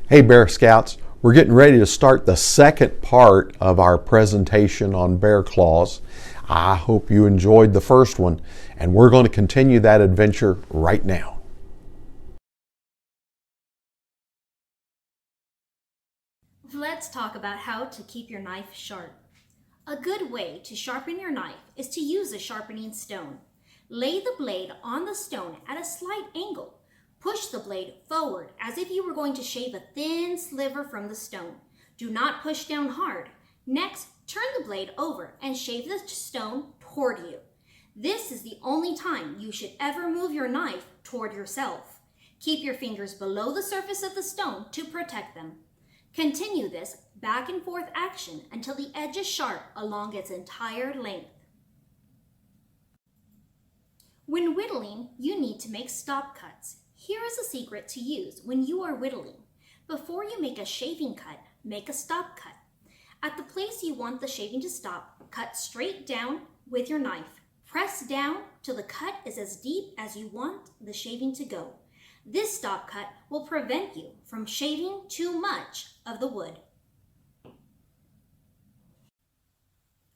Hey Bear Scouts, we're getting ready to start the second part of our presentation on bear claws. I hope you enjoyed the first one, and we're going to continue that adventure right now. Let's talk about how to keep your knife sharp. A good way to sharpen your knife is to use a sharpening stone. Lay the blade on the stone at a slight angle. Push the blade forward as if you were going to shave a thin sliver from the stone. Do not push down hard. Next, turn the blade over and shave the stone toward you. This is the only time you should ever move your knife toward yourself. Keep your fingers below the surface of the stone to protect them. Continue this back and forth action until the edge is sharp along its entire length. When whittling, you need to make stop cuts. Here is a secret to use when you are whittling. Before you make a shaving cut, make a stop cut. At the place you want the shaving to stop, cut straight down with your knife. Press down till the cut is as deep as you want the shaving to go. This stop cut will prevent you from shaving too much of the wood.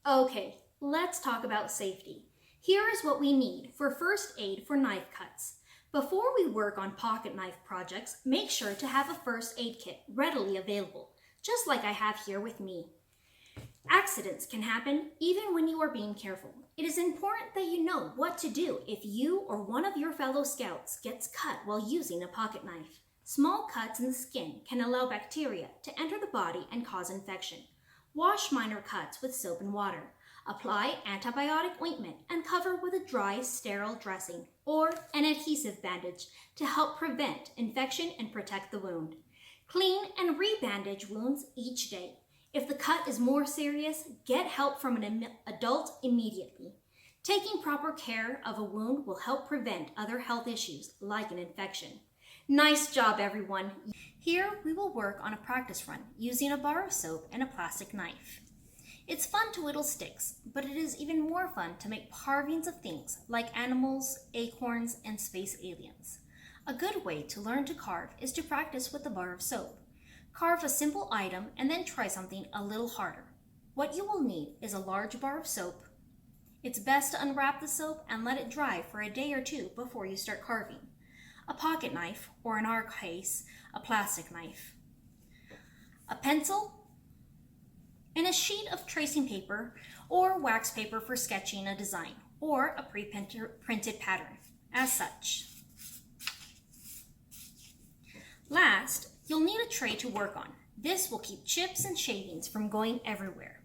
Okay, let's talk about safety. Here is what we need for first aid for knife cuts. Before we work on pocket knife projects, make sure to have a first aid kit readily available, just like I have here with me. Accidents can happen even when you are being careful. It is important that you know what to do if you or one of your fellow scouts gets cut while using a pocket knife. Small cuts in the skin can allow bacteria to enter the body and cause infection. Wash minor cuts with soap and water. Apply antibiotic ointment and cover with a dry, sterile dressing or an adhesive bandage to help prevent infection and protect the wound. Clean and rebandage wounds each day. If the cut is more serious, get help from an adult immediately. Taking proper care of a wound will help prevent other health issues like an infection. Nice job, everyone. Here we will work on a practice run using a bar of soap and a plastic knife. It's fun to whittle sticks, but it is even more fun to make carvings of things like animals, acorns, and space aliens. A good way to learn to carve is to practice with a bar of soap. Carve a simple item and then try something a little harder. What you will need is a large bar of soap. It's best to unwrap the soap and let it dry for a day or two before you start carving. A pocket knife, or in our case, a plastic knife. A pencil, and a sheet of tracing paper or wax paper for sketching a design, or a pre-printed pattern, as such. Last, you'll need a tray to work on. This will keep chips and shavings from going everywhere.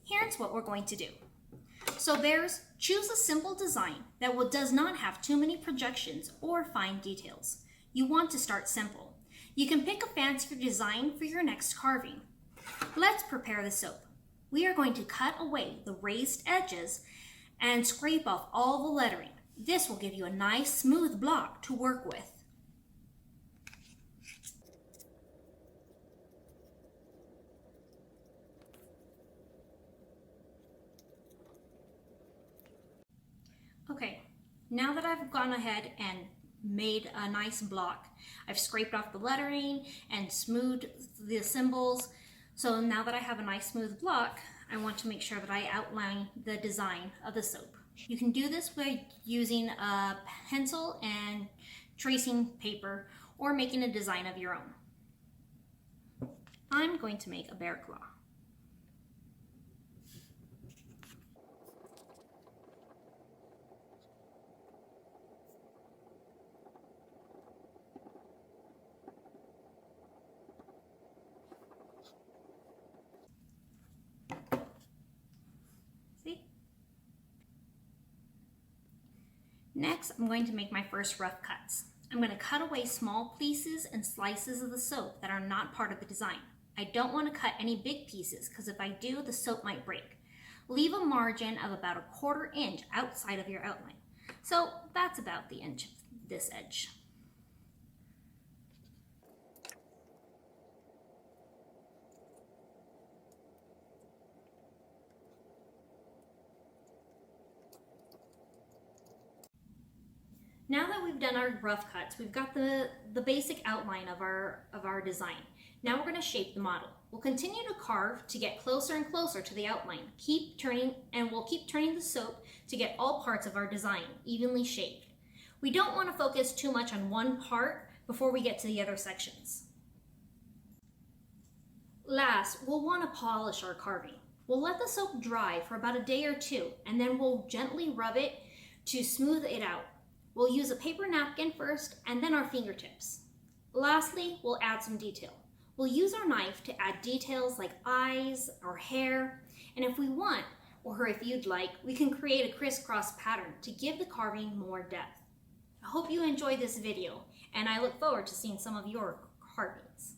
Here's what we're going to do. So bears, choose a simple design that does not have too many projections or fine details. You want to start simple. You can pick a fancier design for your next carving. Let's prepare the soap. We are going to cut away the raised edges and scrape off all the lettering. This will give you a nice smooth block to work with. Okay, now that I've gone ahead and made a nice block, I've scraped off the lettering and smoothed the symbols. So now that I have a nice smooth block, I want to make sure that I outline the design of the soap. You can do this by using a pencil and tracing paper or making a design of your own. I'm going to make a bear claw. Next, I'm going to make my first rough cuts. I'm going to cut away small pieces and slices of the soap that are not part of the design. I don't want to cut any big pieces because if I do, the soap might break. Leave a margin of about 1/4 inch outside of your outline. So that's about the inch of this edge. Now that we've done our rough cuts, we've got the basic outline of our design. Now we're going to shape the model. We'll continue to carve to get closer and closer to the outline. Keep turning, and we'll keep turning the soap to get all parts of our design evenly shaped. We don't want to focus too much on one part before we get to the other sections. Last, we'll want to polish our carving. We'll let the soap dry for about a day or two, and then we'll gently rub it to smooth it out. We'll use a paper napkin first, and then our fingertips. Lastly, we'll add some detail. We'll use our knife to add details like eyes or hair, and if we want, or if you'd like, we can create a crisscross pattern to give the carving more depth. I hope you enjoyed this video, and I look forward to seeing some of your carvings.